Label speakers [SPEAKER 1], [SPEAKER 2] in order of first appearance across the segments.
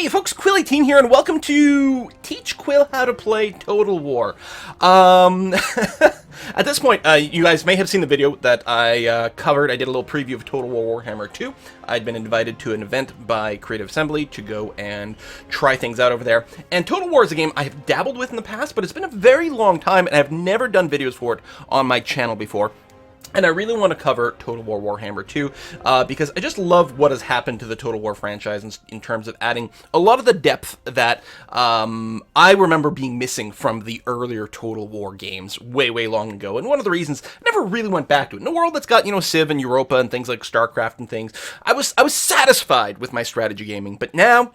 [SPEAKER 1] Hey folks, Quill18 here, and welcome to Teach Quill How to Play Total War. At this point, you guys may have seen the video that I covered. I did a little preview of Total War Warhammer 2. I'd been invited to an event by Creative Assembly to go and try things out over there. And Total War is a game I have dabbled with in the past, but it's been a very long time, and I've never done videos for it on my channel before. And I really want to cover Total War Warhammer 2 because I just love what has happened to the Total War franchise in terms of adding a lot of the depth that I remember being missing from the earlier Total War games way long ago. And one of the reasons I never really went back to it. In a world that's got, Civ and Europa and things like StarCraft and things, I was satisfied with my strategy gaming, but now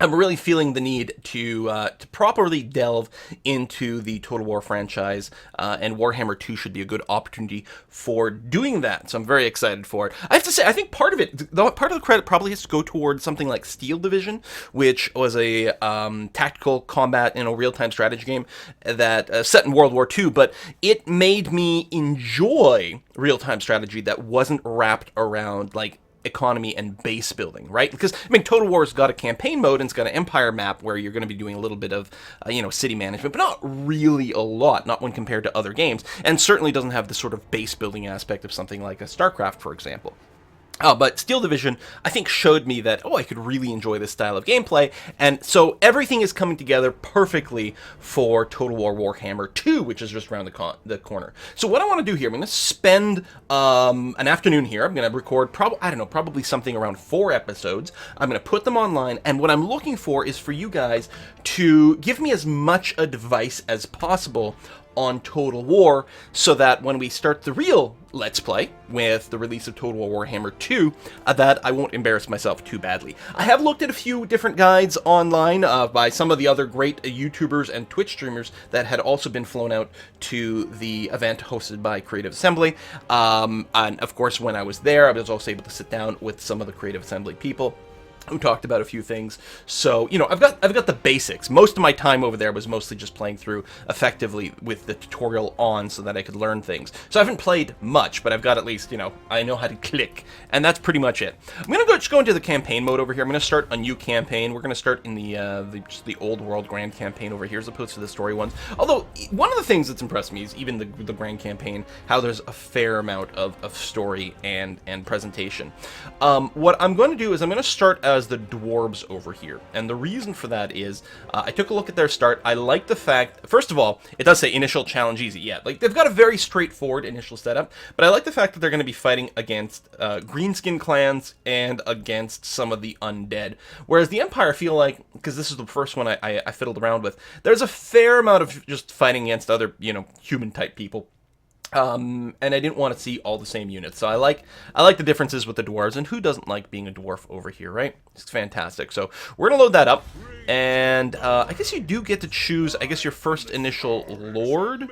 [SPEAKER 1] I'm really feeling the need to properly delve into the Total War franchise, and Warhammer 2 should be a good opportunity for doing that. So I'm very excited for it. I have to say, I think part of the credit probably has to go towards something like Steel Division, which was a tactical combat, real-time strategy game that set in World War II, but it made me enjoy real-time strategy that wasn't wrapped around economy and base building, right? Because, Total War's got a campaign mode and it's got an empire map where you're going to be doing a little bit of, city management, but not really a lot, not when compared to other games, and certainly doesn't have the sort of base building aspect of something like a StarCraft, for example. But Steel Division, I think, showed me that, I could really enjoy this style of gameplay, and so everything is coming together perfectly for Total War Warhammer 2, which is just around the corner. So what I want to do here, I'm going to spend an afternoon here. I'm going to record, probably something around 4 episodes. I'm going to put them online, and what I'm looking for is for you guys to give me as much advice as possible on Total War, so that when we start the real Let's Play with the release of Total War Warhammer 2, that I won't embarrass myself too badly. I have looked at a few different guides online by some of the other great YouTubers and Twitch streamers that had also been flown out to the event hosted by Creative Assembly. And of course, when I was there, I was also able to sit down with some of the Creative Assembly people who talked about a few things. So, I've got the basics. Most of my time over there was mostly just playing through effectively with the tutorial on so that I could learn things. So I haven't played much, but I've got at least, I know how to click, and that's pretty much it. I'm going to just go into the campaign mode over here. I'm going to start a new campaign. We're going to start in just the old world grand campaign over here as opposed to the story ones. Although, one of the things that's impressed me is even the grand campaign, how there's a fair amount of story and presentation. What I'm going to do is I'm going to start as the Dwarves over here, and the reason for that is I took a look at their start. I like the fact, first of all, it does say initial challenge easy. Yeah, they've got a very straightforward initial setup, but I like the fact that they're going to be fighting against greenskin clans and against some of the undead, whereas the Empire, I feel like, because this is the first one I fiddled around with, there's a fair amount of just fighting against other, human type people. And I didn't want to see all the same units, so I like the differences with the dwarves, and who doesn't like being a dwarf over here, right? It's fantastic. So we're gonna load that up, and I guess you do get to choose, your first initial lord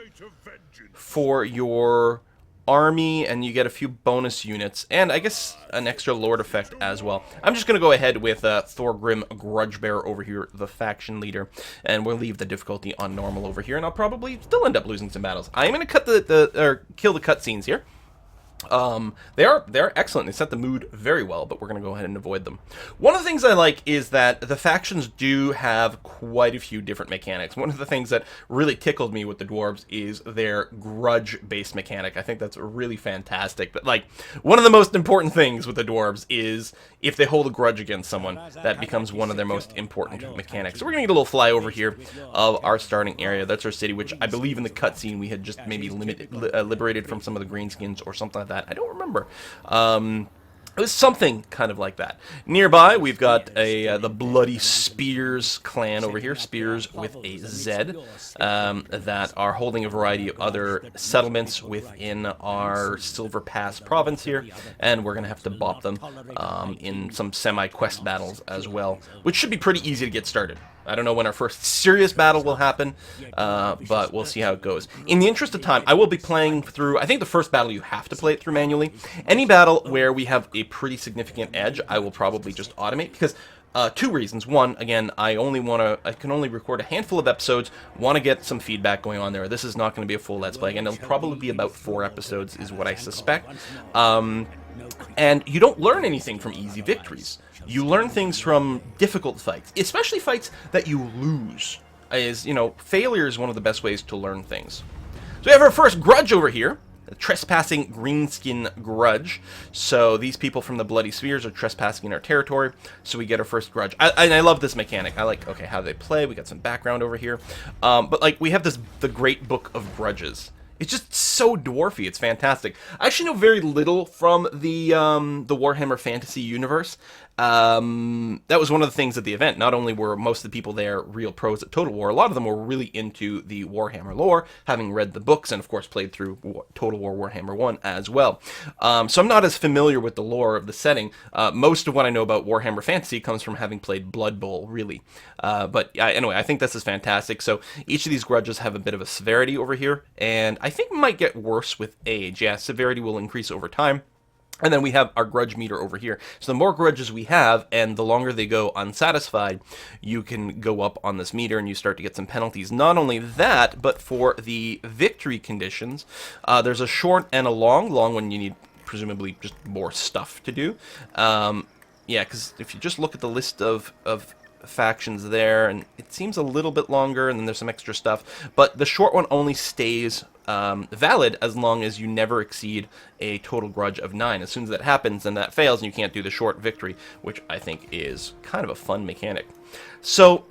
[SPEAKER 1] for your army, and you get a few bonus units, and I guess an extra lord effect as well. I'm just gonna go ahead with Thorgrim Grudgebearer over here, the faction leader, and we'll leave the difficulty on normal over here, and I'll probably still end up losing some battles. I'm gonna cut kill the cutscenes here. They're excellent. They set the mood very well, but we're going to go ahead and avoid them. One of the things I like is that the factions do have quite a few different mechanics. One of the things that really tickled me with the Dwarves is their grudge-based mechanic. I think that's really fantastic. But, one of the most important things with the Dwarves is if they hold a grudge against someone, that becomes one of their most important mechanics. So we're going to get a little flyover here of our starting area. That's our city, which I believe in the cutscene we had just maybe liberated from some of the greenskins or something like that. I don't remember. It was something kind of like that. Nearby, we've got the Bloody Spears clan over here, Spears with a Z, that are holding a variety of other settlements within our Silver Pass province here, and we're going to have to bop them in some semi-quest battles as well, which should be pretty easy to get started. I don't know when our first serious battle will happen, but we'll see how it goes. In the interest of time, I will be playing through, I think the first battle you have to play it through manually. Any battle where we have a pretty significant edge, I will probably just automate, because two reasons. One, again, I can only record a handful of episodes, want to get some feedback going on there. This is not going to be a full Let's Play, and it'll probably be about 4 episodes is what I suspect. And you don't learn anything from easy victories. You learn things from difficult fights, especially fights that you lose. Failure is one of the best ways to learn things. So we have our first grudge over here. A trespassing greenskin grudge. So these people from the Bloody Spheres are trespassing in our territory. So we get our first grudge. I love this mechanic. I like, okay, how they play. We got some background over here. But like we have the Great Book of Grudges. It's just so dwarfy. It's fantastic. I actually know very little from the Warhammer Fantasy universe. That was one of the things at the event. Not only were most of the people there real pros at Total War, a lot of them were really into the Warhammer lore, having read the books and, of course, played through Total War Warhammer 1 as well. So I'm not as familiar with the lore of the setting. Most of what I know about Warhammer Fantasy comes from having played Blood Bowl, really. Anyway, I think this is fantastic. So each of these grudges have a bit of a severity over here, and I think might get worse with age. Yeah, severity will increase over time. And then we have our grudge meter over here. So the more grudges we have, and the longer they go unsatisfied, you can go up on this meter and you start to get some penalties. Not only that, but for the victory conditions, there's a short and a long. Long one you need presumably just more stuff to do. Yeah, because if you just look at the list of factions there, and it seems a little bit longer, and then there's some extra stuff. But the short one only stays valid as long as you never exceed a total grudge of 9. As soon as that happens, then that fails and you can't do the short victory, which I think is kind of a fun mechanic. So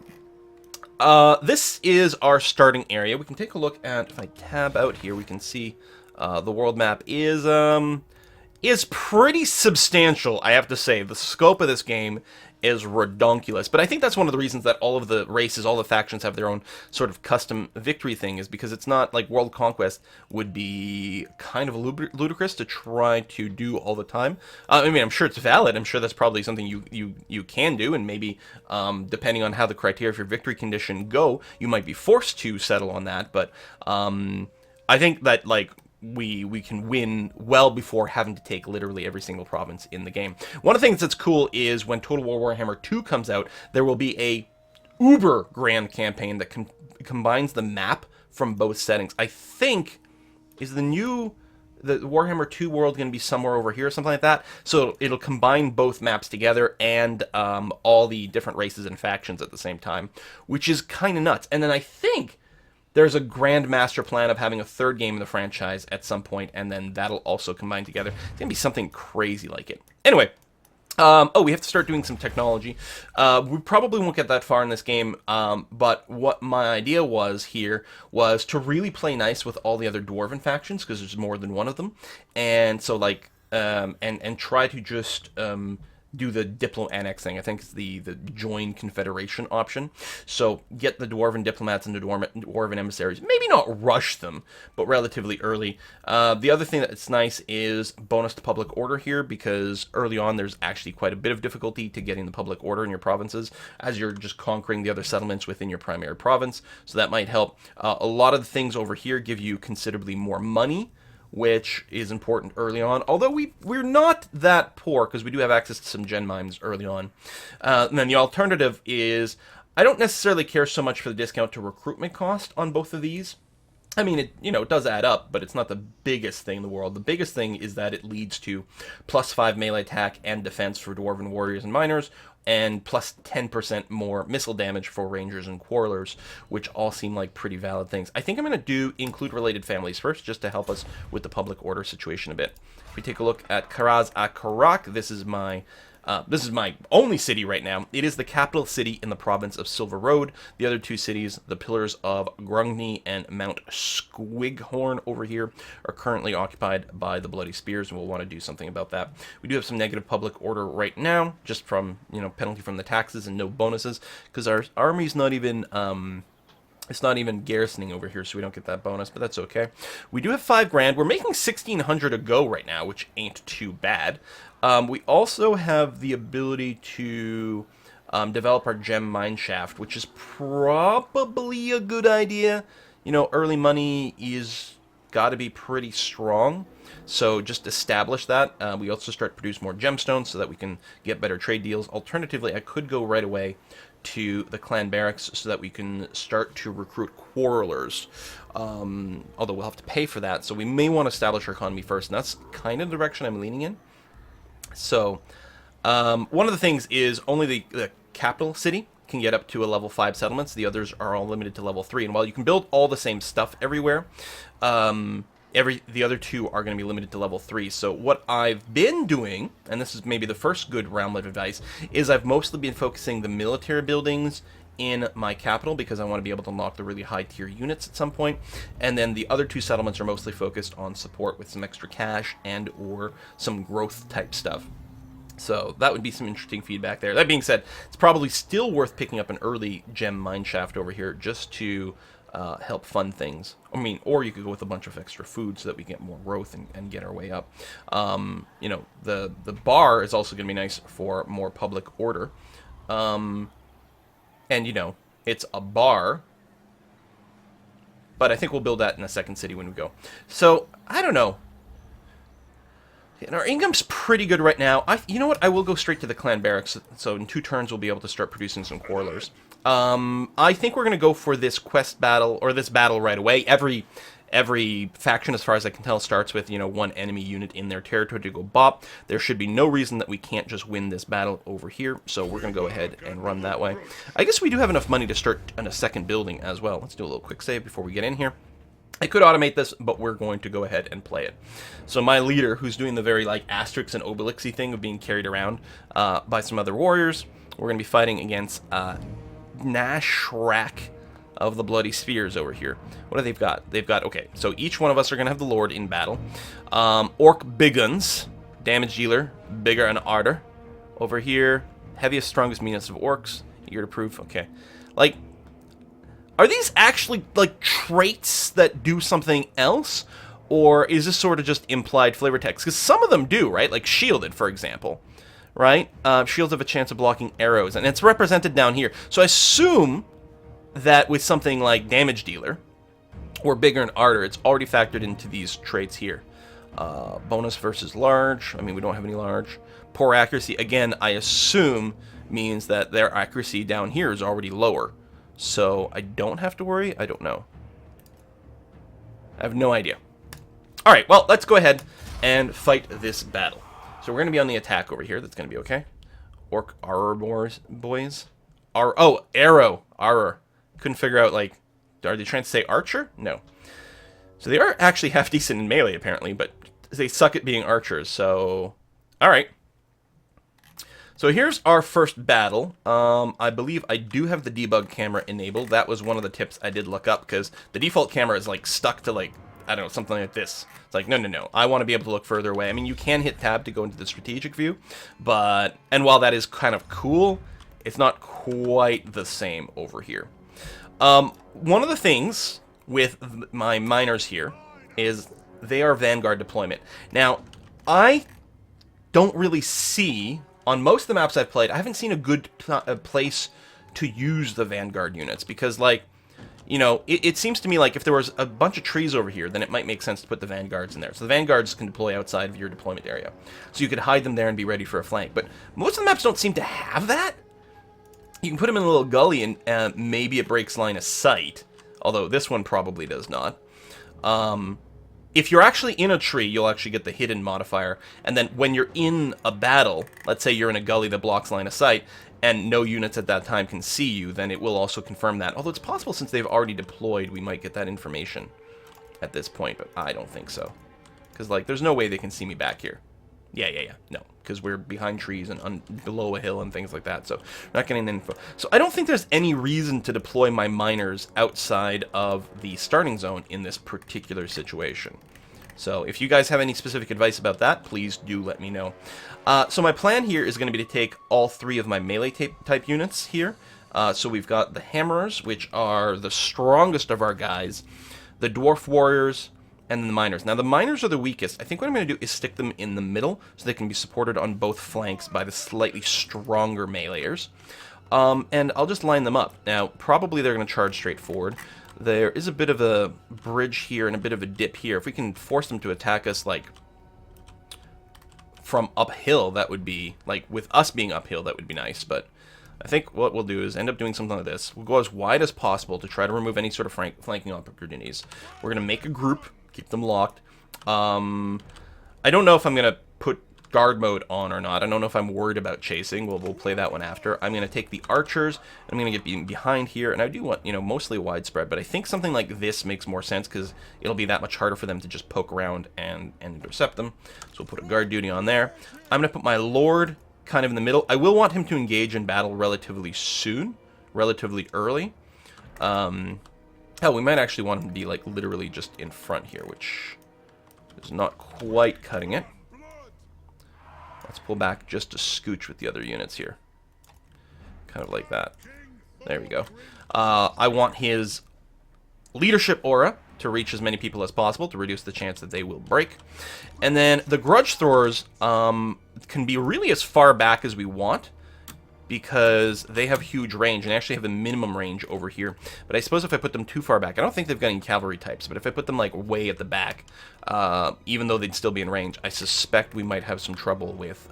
[SPEAKER 1] this is our starting area. We can take a look at, if I tab out here, we can see the world map is pretty substantial, I have to say. The scope of this game is redonkulous, but I think that's one of the reasons that all of the races, all the factions have their own sort of custom victory thing, is because it's not like World Conquest would be kind of ludicrous to try to do all the time. I mean, I'm sure it's valid. I'm sure that's probably something you can do, and maybe depending on how the criteria for your victory condition go, you might be forced to settle on that. But I think that like we can win well before having to take literally every single province in the game. One of the things that's cool is when Total War Warhammer 2 comes out, there will be a uber grand campaign that combines the map from both settings. I think, is the Warhammer 2 world going to be somewhere over here or something like that? So it'll combine both maps together and all the different races and factions at the same time, which is kind of nuts. And then I think there's a grand master plan of having a third game in the franchise at some point, and then that'll also combine together. It's going to be something crazy like it. Anyway, we have to start doing some technology. We probably won't get that far in this game, but what my idea was here was to really play nice with all the other Dwarven factions, because there's more than one of them, and so like, and try to just do the Diplo Annex thing. I think it's the Join Confederation option. So get the Dwarven diplomats and the Dwarven emissaries. Maybe not rush them, but relatively early. The other thing that's nice is bonus to public order here, because early on there's actually quite a bit of difficulty to getting the public order in your provinces as you're just conquering the other settlements within your primary province. So that might help. A lot of the things over here give you considerably more money, which is important early on, although we're not that poor because we do have access to some gen mines early on. And then the alternative is, I don't necessarily care so much for the discount to recruitment cost on both of these. I mean, it does add up, but it's not the biggest thing in the world. The biggest thing is that it leads to +5 melee attack and defense for Dwarven warriors and miners, and plus 10% more missile damage for rangers and quarrelers, which all seem like pretty valid things. I think I'm going to include related families first, just to help us with the public order situation a bit. If we take a look at Karaz Akarak, this is my only city right now. It is the capital city in the province of Silver Road. The other two cities, the Pillars of Grungni and Mount Squighorn over here, are currently occupied by the Bloody Spears, and we'll want to do something about that. We do have some negative public order right now, just from, penalty from the taxes and no bonuses, because our army's not even it's not even garrisoning over here, so we don't get that bonus, but that's okay. We do have 5 grand. We're making 1,600 a go right now, which ain't too bad. We also have the ability to develop our gem mine shaft, which is probably a good idea. Early money is got to be pretty strong, so just establish that. We also start to produce more gemstones so that we can get better trade deals. Alternatively, I could go right away to the clan barracks so that we can start to recruit quarrelers, although we'll have to pay for that, so we may want to establish our economy first, and that's kind of the direction I'm leaning in. So, one of the things is only the capital city can get up to a level 5 settlements. The others are all limited to level 3. And while you can build all the same stuff everywhere, the other two are going to be limited to level 3. So what I've been doing, and this is maybe the first good round of advice, is I've mostly been focusing the military buildings in my capital because I want to be able to unlock the really high tier units at some point. And then the other two settlements are mostly focused on support with some extra cash and or some growth type stuff. So that would be some interesting feedback there. That being said, it's probably still worth picking up an early gem mineshaft over here just to help fund things. I mean, or you could go with a bunch of extra food so that we get more growth and get our way up. You know, the bar is also going to be nice for more public order. And, you know, it's a bar. But I think we'll build that in the second city when we go. So, I don't know. And our income's pretty good right now. You know what? I will go straight to the clan barracks. So in 2 turns, we'll be able to start producing some quarrelers. I think we're going to go for this quest battle, or this battle right away. Every faction, as far as I can tell, starts with, you know, 1 enemy unit in their territory to go bop. There should be no reason that we can't just win this battle over here. So we're going to go ahead and run that way. I guess we do have enough money to start on a second building as well. Let's do a little quick save before we get in here. I could automate this, but we're going to go ahead and play it. So my leader, who's doing the very, like, Asterix and Obelixy thing of being carried around by some other warriors, we're going to be fighting against Nashrak of the Bloody Spheres over here. What do they've got? They've got, okay, so each one of us are going to have the Lord in battle. Orc Biguns, damage dealer, bigger and arter. Over here, heaviest, strongest, meanest of orcs. Eager to prove, okay. Like, are these actually, like, traits that do something else? Or is this sort of just implied flavor text? Because some of them do, right? Like shielded, for example. Right? Shields have a chance of blocking arrows. And it's represented down here. So I assume that with something like damage dealer or bigger and arter, it's already factored into these traits here. Bonus versus large. I mean, we don't have any large. Poor accuracy. Again, I assume means that their accuracy down here is already lower. So I don't have to worry? I don't know. I have no idea. Alright, well, let's go ahead and fight this battle. So we're going to be on the attack over here. That's going to be okay. Orc Arror boys. Oh, Arrow. Arror. Couldn't figure out, like, are they trying to say archer? No. So they are actually half decent in melee, apparently, but they suck at being archers, so... Alright. So here's our first battle. I believe I do have the debug camera enabled. That was one of the tips I did look up, because the default camera is, like, stuck to, like, I don't know, something like this. It's like, no. I want to be able to look further away. I mean, you can hit tab to go into the strategic view, but... And while that is kind of cool, it's not quite the same over here. One of the things with my miners here is they are Vanguard Deployment. Now, I don't really see... On most of the maps I've played, I haven't seen a good place to use the Vanguard units, because, like, you know, it seems to me like if there was a bunch of trees over here, then it might make sense to put the Vanguards in there. So the Vanguards can deploy outside of your deployment area. So you could hide them there and be ready for a flank. But most of the maps don't seem to have that. You can put them in a little gully and maybe it breaks line of sight, although this one probably does not. If you're actually in a tree, you'll actually get the hidden modifier, and then when you're in a battle, let's say you're in a gully that blocks line of sight, and no units at that time can see you, then it will also confirm that. Although it's possible since they've already deployed, we might get that information at this point, but I don't think so. Because, like, there's no way they can see me back here. Yeah. No, because we're behind trees and below a hill and things like that, so we're not getting the info. So I don't think there's any reason to deploy my miners outside of the starting zone in this particular situation. So if you guys have any specific advice about that, please do let me know. So my plan here is going to be to take all 3 of my melee type units here. So we've got the Hammerers, which are the strongest of our guys, the Dwarf Warriors, and then the Miners. Now the Miners are the weakest. I think what I'm going to do is stick them in the middle so they can be supported on both flanks by the slightly stronger meleeers. And I'll just line them up. Now probably they're going to charge straight forward. There is a bit of a bridge here and a bit of a dip here. If we can force them to attack us, like, from uphill, that would be, like, with us being uphill, that would be nice. But I think what we'll do is end up doing something like this. We'll go as wide as possible to try to remove any sort of flanking opportunities. We're going to make a group, keep them locked. I don't know if I'm going to put guard mode on or not. I don't know if I'm worried about chasing. We'll play that one after. I'm going to take the archers. I'm going to get behind here, and I do want, you know, mostly widespread, but I think something like this makes more sense because it'll be that much harder for them to just poke around and intercept them. So we'll put a guard duty on there. I'm going to put my lord kind of in the middle. I will want him to engage in battle relatively soon, relatively early. Hell, we might actually want him to be, like, literally just in front here, which is not quite cutting it. Let's pull back just a scooch with the other units here. Kind of like that. There we go. I want his leadership aura to reach as many people as possible to reduce the chance that they will break. And then the grudge throwers can be really as far back as we want, because they have huge range and actually have a minimum range over here. But I suppose if I put them too far back, I don't think they've got any cavalry types, but if I put them like way at the back, even though they'd still be in range, I suspect we might have some trouble with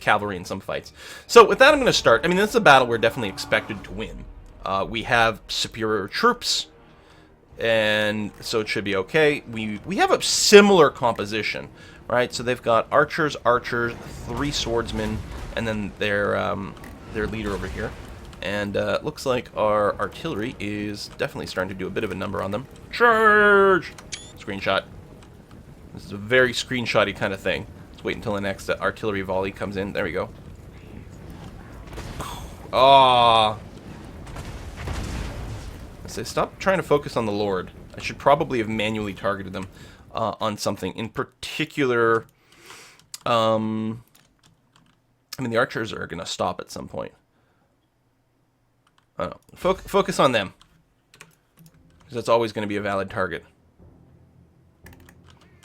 [SPEAKER 1] cavalry in some fights. So with that, I'm going to start. I mean, this is a battle we're definitely expected to win. We have superior troops, and so it should be okay. We have a similar composition, right? So they've got archers, 3 swordsmen, and then their leader over here. And looks like our artillery is definitely starting to do a bit of a number on them. Charge! Screenshot. This is a very screenshotty kind of thing. Let's wait until the next artillery volley comes in. There we go. Ah. I say stop trying to focus on the Lord. I should probably have manually targeted them on something in particular. I mean, the archers are going to stop at some point. Focus on them, because that's always going to be a valid target.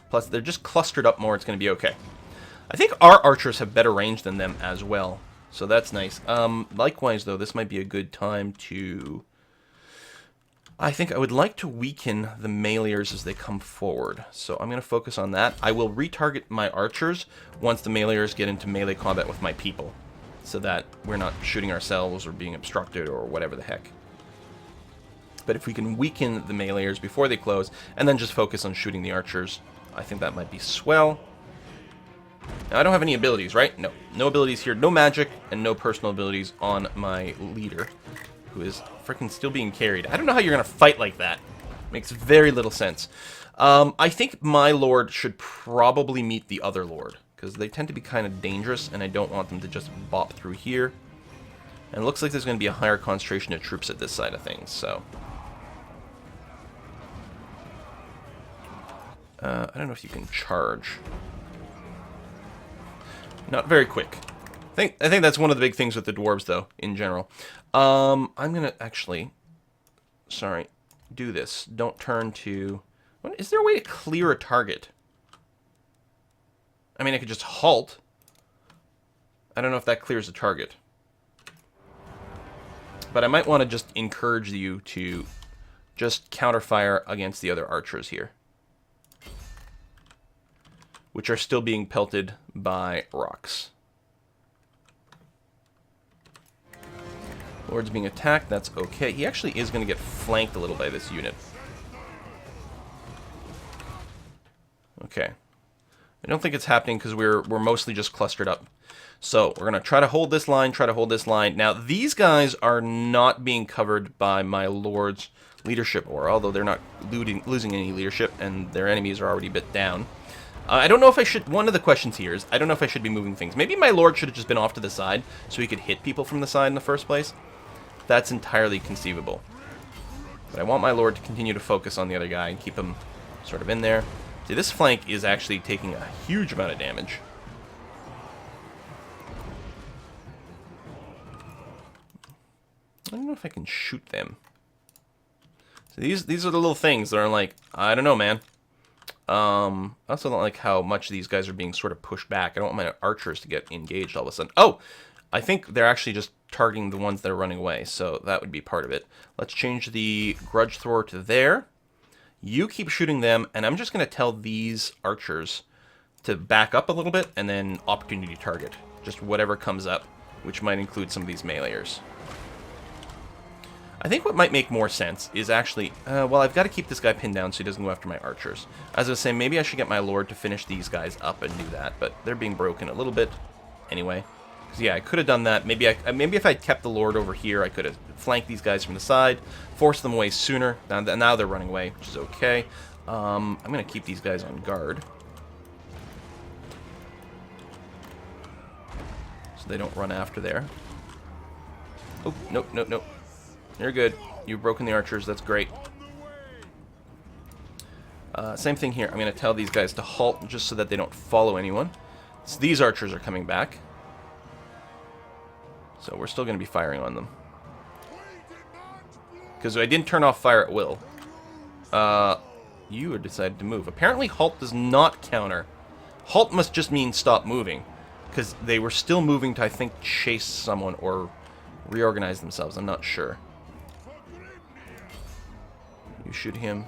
[SPEAKER 1] Plus, they're just clustered up more. It's going to be okay. I think our archers have better range than them as well, so that's nice. Likewise, though, this might be a good time to... I think I would like to weaken the meleeers as they come forward. So I'm going to focus on that. I will retarget my archers once the meleeers get into melee combat with my people, so that we're not shooting ourselves or being obstructed or whatever the heck. But if we can weaken the meleeers before they close, and then just focus on shooting the archers, I think that might be swell. Now, I don't have any abilities, right? No. No abilities here. No magic and no personal abilities on my leader, who is freaking still being carried. I don't know how you're going to fight like that. Makes very little sense. I think my lord should probably meet the other lord, because they tend to be kind of dangerous, and I don't want them to just bop through here. And it looks like there's going to be a higher concentration of troops at this side of things, so... I don't know if you can charge. Not very quick. I think that's one of the big things with the dwarves, though, in general. I'm gonna actually, sorry, do this. Don't turn to... Is there a way to clear a target? I mean, I could just halt. I don't know if that clears a target. But I might want to just encourage you to just counterfire against the other archers here, which are still being pelted by rocks. Lord's being attacked, that's okay. He actually is going to get flanked a little by this unit. Okay. I don't think it's happening because we're mostly just clustered up. So we're going to try to hold this line, Now, these guys are not being covered by my Lord's leadership aura, although they're not losing any leadership, and their enemies are already a bit down. I don't know if I should... One of the questions here is, I don't know if I should be moving things. Maybe my Lord should have just been off to the side so he could hit people from the side in the first place. That's entirely conceivable. But I want my Lord to continue to focus on the other guy and keep him sort of in there. See, this flank is actually taking a huge amount of damage. I don't know if I can shoot them. So these are the little things that are like, I don't know, man. I also don't like how much these guys are being sort of pushed back. I don't want my archers to get engaged all of a sudden. Oh! I think they're actually just targeting the ones that are running away, so that would be part of it. Let's change the grudge thrower to there. You keep shooting them, and I'm just going to tell these archers to back up a little bit, and then opportunity target. Just whatever comes up, which might include some of these meleeers. I think what might make more sense is actually... well, I've got to keep this guy pinned down so he doesn't go after my archers. As I was saying, maybe I should get my lord to finish these guys up and do that, but they're being broken a little bit anyway. Because, yeah, I could have done that. Maybe if I'd kept the lord over here, I could have flanked these guys from the side, forced them away sooner. Now they're running away, which is okay. I'm going to keep these guys on guard, so they don't run after there. Oh, nope, nope, nope. You're good. You've broken the archers. That's great. Same thing here. I'm going to tell these guys to halt just so that they don't follow anyone. So these archers are coming back. So we're still going to be firing on them. Because I didn't turn off fire at will. You decided to move. Apparently halt does not counter. Halt must just mean stop moving. Because they were still moving to, I think, chase someone or reorganize themselves. I'm not sure. You shoot him.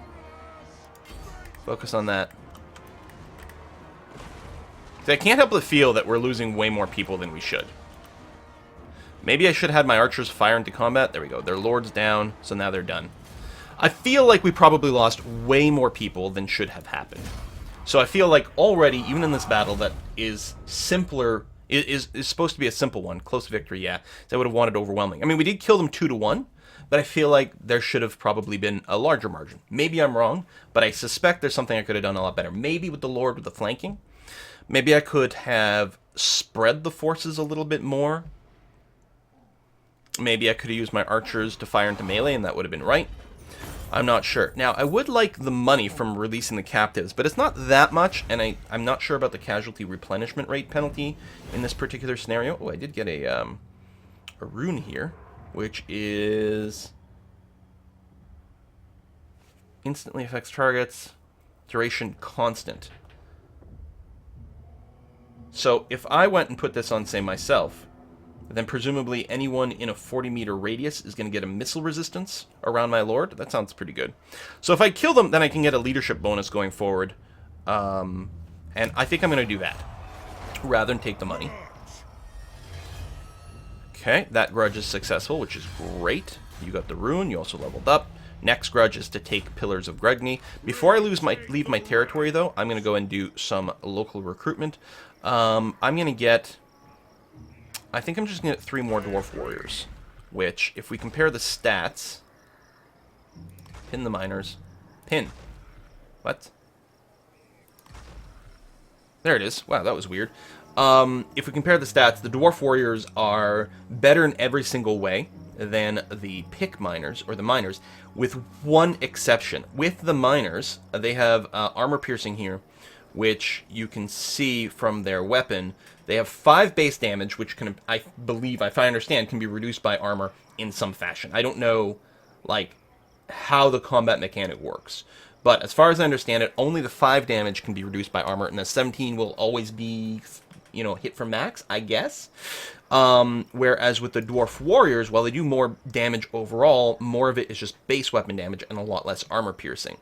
[SPEAKER 1] Focus on that. See, I can't help but feel that we're losing way more people than we should. Maybe I should have had my archers fire into combat. There we go. Their lord's down, so now they're done. I feel like we probably lost way more people than should have happened. So I feel like already, even in this battle that is simpler, is supposed to be a simple one, close victory, yeah, I would have wanted overwhelming. I mean, we did kill them 2-1, but I feel like there should have probably been a larger margin. Maybe I'm wrong, but I suspect there's something I could have done a lot better. Maybe with the lord with the flanking. Maybe I could have spread the forces a little bit more. Maybe I could have used my archers to fire into melee, and that would have been right. I'm not sure. Now, I would like the money from releasing the captives, but it's not that much, and I'm not sure about the casualty replenishment rate penalty in this particular scenario. Oh, I did get a rune here, which is... instantly affects targets, duration constant. So, if I went and put this on, say, myself, then presumably anyone in a 40-meter radius is going to get a missile resistance around my lord. That sounds pretty good. So if I kill them, then I can get a leadership bonus going forward. And I think I'm going to do that, rather than take the money. Okay, that grudge is successful, which is great. You got the rune, you also leveled up. Next grudge is to take Pillars of Grudge. Before I leave my territory, though, I'm going to go and do some local recruitment. I'm going to get... I think I'm just going to get 3 more Dwarf Warriors, which, if we compare the stats... Pin the miners. Pin. What? There it is. Wow, that was weird. If we compare the stats, the Dwarf Warriors are better in every single way than the pick miners, or the miners, with one exception. With the miners, they have armor piercing here, which you can see from their weapon. They have 5 base damage, which can, I believe, if I understand, can be reduced by armor in some fashion. I don't know, like, how the combat mechanic works. But as far as I understand it, only the 5 damage can be reduced by armor, and the 17 will always be, you know, hit from max, I guess. Whereas with the Dwarf Warriors, while they do more damage overall, more of it is just base weapon damage and a lot less armor piercing.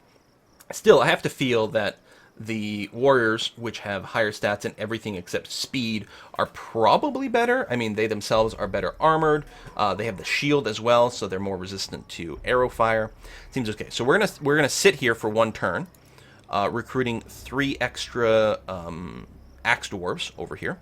[SPEAKER 1] Still, I have to feel that the Warriors, which have higher stats in everything except speed, are probably better. I mean, they themselves are better armored. They have the shield as well, so they're more resistant to arrow fire. Seems okay. So we're gonna sit here for 1 turn, recruiting 3 extra axe dwarves over here.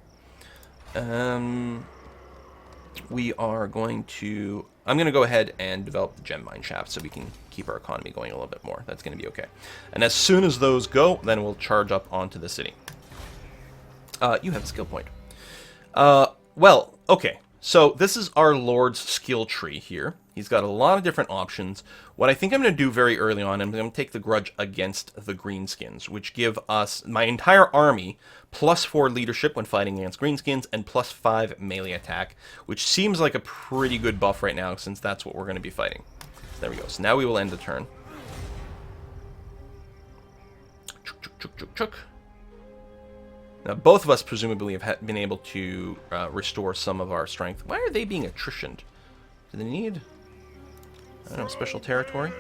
[SPEAKER 1] We are going to... I'm going to go ahead and develop the gem mine shaft so we can keep our economy going a little bit more. That's going to be okay. And as soon as those go, then we'll charge up onto the city. You have a skill point. Well, okay. So this is our Lord's skill tree here. He's got a lot of different options. What I think I'm going to do very early on, I'm going to take the grudge against the greenskins, which give us my entire army +4 leadership when fighting against greenskins and +5 melee attack, which seems like a pretty good buff right now since that's what we're going to be fighting. So there we go. So now we will end the turn. Now, both of us presumably have been able to restore some of our strength. Why are they being attritioned? Do they need, I don't know, special territory?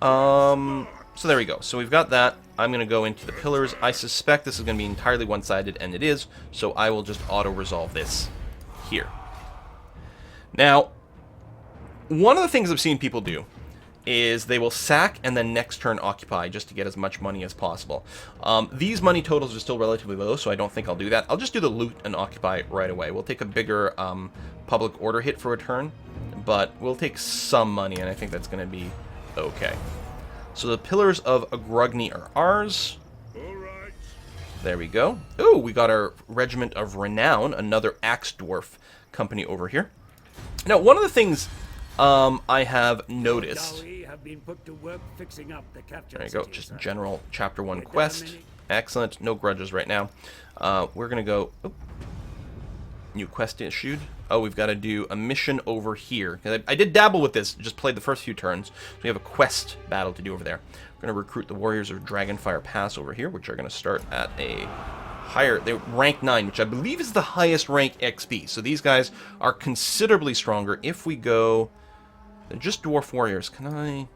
[SPEAKER 1] So there we go. So we've got that. I'm going to go into the pillars. I suspect this is going to be entirely one-sided, and it is. So I will just auto-resolve this here. Now, one of the things I've seen people do is they will sack and then next turn occupy just to get as much money as possible. These money totals are still relatively low, so I don't think I'll do that. I'll just do the loot and occupy right away. We'll take a bigger public order hit for a turn, but we'll take some money, and I think that's going to be okay. So the Pillars of Grudge are ours. There we go. Ooh, we got our Regiment of Renown, another Axe Dwarf company over here. Now, one of the things I have noticed... There you go, just general Chapter 1 quest. Excellent, no grudges right now. We're going to go... Oh, new quest issued. Oh, we've got to do a mission over here. I did dabble with this, just played the first few turns. So we have a quest battle to do over there. We're going to recruit the Warriors of Dragonfire Pass over here, which are going to start at a higher... They rank 9, which I believe is the highest rank XP. So these guys are considerably stronger. If we go... They're just Dwarf Warriors. Can I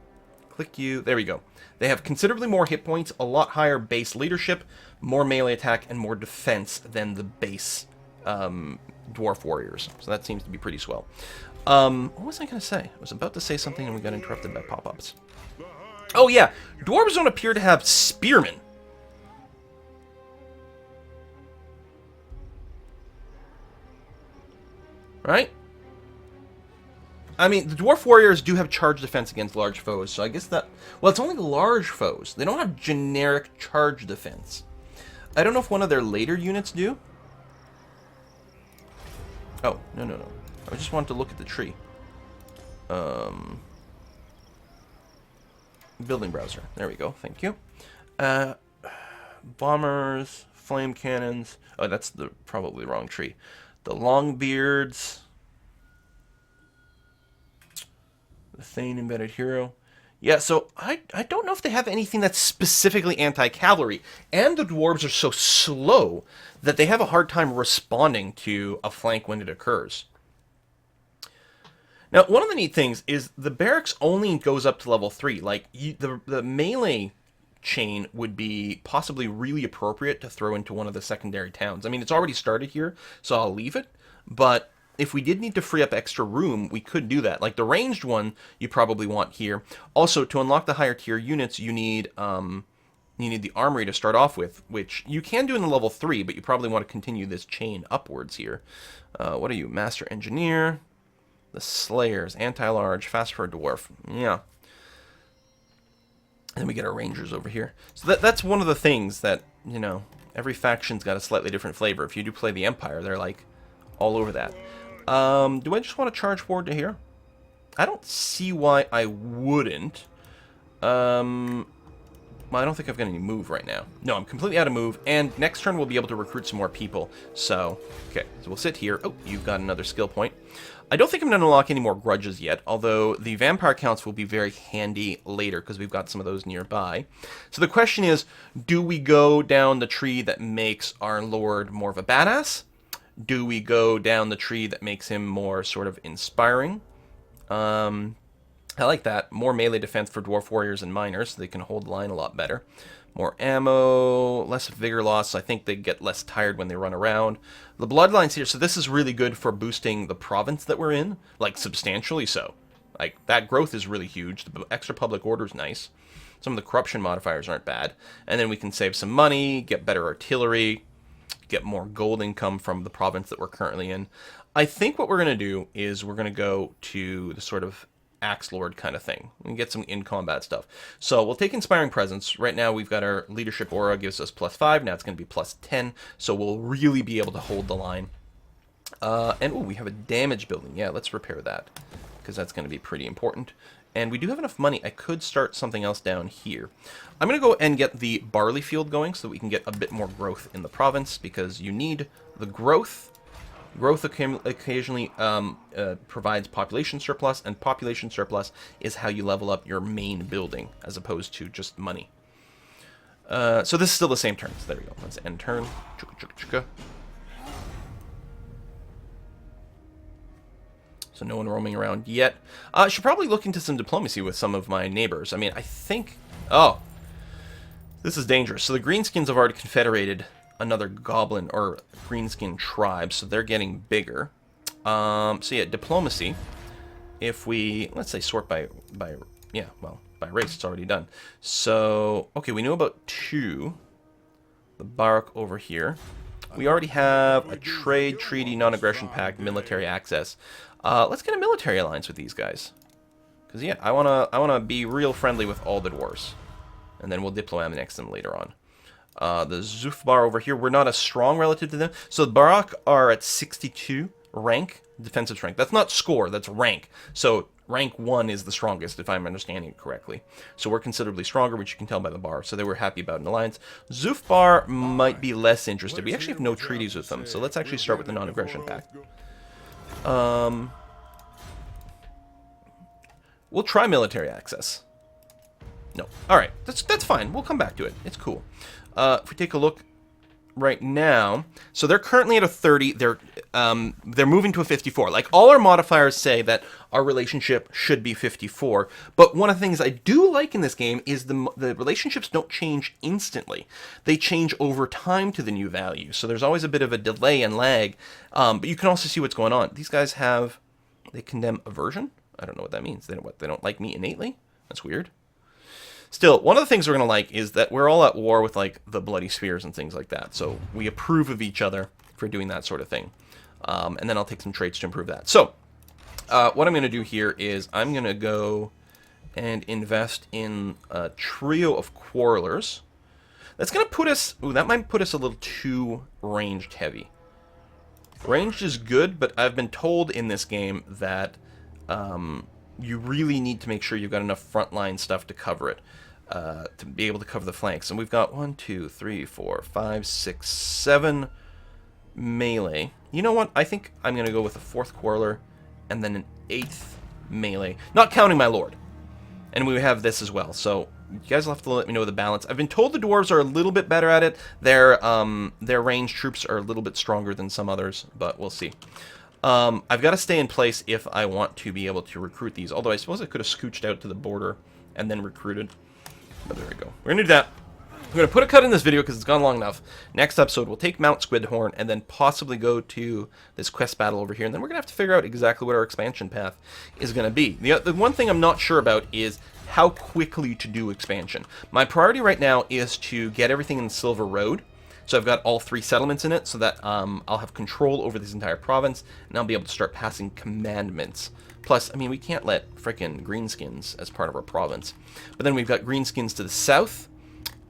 [SPEAKER 1] click you? There we go. They have considerably more hit points, a lot higher base leadership, more melee attack, and more defense than the base Dwarf Warriors. So that seems to be pretty swell. What was I going to say? I was about to say something and we got interrupted by pop-ups. Oh yeah, Dwarves don't appear to have Spearmen. Right? I mean, the Dwarf Warriors do have charge defense against large foes, so I guess that... Well, it's only large foes. They don't have generic charge defense. I don't know if one of their later units do. Oh, no. I just wanted to look at the tree. Building browser. There we go. Thank you. Bombers, flame cannons. Oh, that's probably the wrong tree. The Longbeards... The Thane Embedded Hero. Yeah, so I don't know if they have anything that's specifically anti-cavalry. And the dwarves are so slow that they have a hard time responding to a flank when it occurs. Now, one of the neat things is the barracks only goes up to level 3. Like, the melee chain would be possibly really appropriate to throw into one of the secondary towns. I mean, it's already started here, so I'll leave it. But if we did need to free up extra room, we could do that. Like the ranged one, you probably want here. Also, to unlock the higher tier units, you need the armory to start off with, which you can do in the level 3, but you probably want to continue this chain upwards here. What are you? Master Engineer, the Slayers, anti-large, fast for a dwarf. Yeah. And then we get our rangers over here. So that's one of the things that, you know, every faction's got a slightly different flavor. If you do play the Empire, they're like all over that. Do I just want to charge forward to here? I don't see why I wouldn't. Well, I don't think I've got any move right now. No, I'm completely out of move, and next turn we'll be able to recruit some more people. So, okay, so we'll sit here. Oh, you've got another skill point. I don't think I'm going to unlock any more grudges yet, although the vampire counts will be very handy later because we've got some of those nearby. So the question is, do we go down the tree that makes our lord more of a badass? Do we go down the tree that makes him more sort of inspiring? I like that. More melee defense for dwarf warriors and miners, so they can hold the line a lot better. More ammo, less vigor loss. I think they get less tired when they run around. The bloodlines here, so this is really good for boosting the province that we're in, like substantially so. Like, that growth is really huge. The extra public order is nice. Some of the corruption modifiers aren't bad. And then we can save some money, get better artillery, get more gold income from the province that we're currently in. I think what we're going to do is we're going to go to the sort of Axe Lord kind of thing and get some in-combat stuff. So we'll take Inspiring Presence. Right now we've got our Leadership Aura, gives us +5. Now it's going to be +10. So we'll really be able to hold the line. And, ooh, we have a damage building. Yeah, let's repair that because that's going to be pretty important. And we do have enough money. I could start something else down here. I'm going to go and get the barley field going so that we can get a bit more growth in the province because you need the growth. Growth occasionally provides population surplus, and population surplus is how you level up your main building as opposed to just money. So this is still the same turn. So there we go. Let's end turn. Chuka, chuka, chuka. So no one roaming around yet. I should probably look into some diplomacy with some of my neighbors. I mean, I think... Oh. This is dangerous. So the Greenskins have already confederated another goblin or greenskin tribe, so they're getting bigger. So yeah, diplomacy. if we, let's say sort by yeah, well, by race, it's already done. So, okay, we know about 2. The Barrack over here. We already have a trade, treaty, non-aggression pact, military access. Let's get a military alliance with these guys. Because, yeah, I wanna be real friendly with all the dwarves. And then we'll diplomatic them later on. The Zufbar over here, we're not as strong relative to them. So the Barracks are at 62 rank, defensive strength. That's not score, that's rank. So rank 1 is the strongest, if I'm understanding it correctly. So we're considerably stronger, which you can tell by the bar. So they were happy about an alliance. Zufbar might be less interested. We actually have no treaties with them. So let's actually start with the non-aggression pact. We'll try military access. No. Alright, that's fine. We'll come back to it. It's cool. If we take a look right now, so they're currently at a 30. They're moving to a 54. Like, all our modifiers say that our relationship should be 54. But one of the things I do like in this game is the relationships don't change instantly. They change over time to the new value. So there's always a bit of a delay and lag. But you can also see what's going on. These guys they condemn aversion. I don't know what that means. They don't like me innately? That's weird. Still, one of the things we're going to like is that we're all at war with, like, the Bloody Spears and things like that. So we approve of each other for doing that sort of thing. And then I'll take some traits to improve that. So, what I'm going to do here is I'm going to go and invest in a trio of Quarrelers. That's going to put us... Ooh, that might put us a little too ranged heavy. Ranged is good, but I've been told in this game that... you really need to make sure you've got enough frontline stuff to cover it, to be able to cover the flanks. And we've got 1, 2, 3, 4, 5, 6, 7 melee. You know what? I think I'm going to go with a 4th Quarreler and then an 8th melee, not counting my Lord. And we have this as well. So you guys will have to let me know the balance. I've been told the Dwarves are a little bit better at it. Their ranged troops are a little bit stronger than some others, but we'll see. I've got to stay in place if I want to be able to recruit these. Although I suppose I could have scooched out to the border and then recruited. But there we go. We're going to do that. I'm going to put a cut in this video because it's gone long enough. Next episode, we'll take Mount Squidhorn and then possibly go to this quest battle over here. And then we're going to have to figure out exactly what our expansion path is going to be. The one thing I'm not sure about is how quickly to do expansion. My priority right now is to get everything in Silver Road. So I've got all 3 settlements in it so that I'll have control over this entire province, and I'll be able to start passing commandments. Plus, I mean, we can't let frickin' greenskins as part of our province. But then we've got greenskins to the south,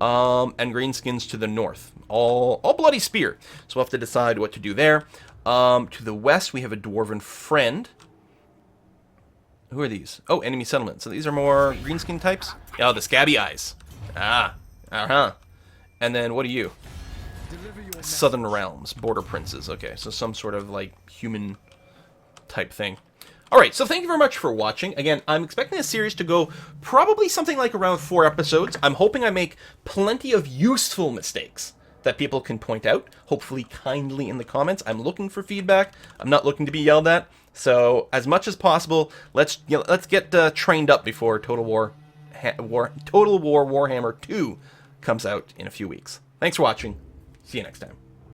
[SPEAKER 1] and greenskins to the north. All bloody spear. So we'll have to decide what to do there. To the west, we have a dwarven friend. Who are these? Oh, enemy settlement. So these are more greenskin types? Oh, the scabby eyes. Ah, uh-huh. And then what are you? Southern Realms, Border Princes. Okay, so some sort of, like, human type thing. Alright, so thank you very much for watching. Again, I'm expecting this series to go probably something like around 4 episodes. I'm hoping I make plenty of useful mistakes that people can point out, hopefully kindly in the comments. I'm looking for feedback. I'm not looking to be yelled at. So, as much as possible, let's get trained up before Total War Warhammer 2 comes out in a few weeks. Thanks for watching. See you next time.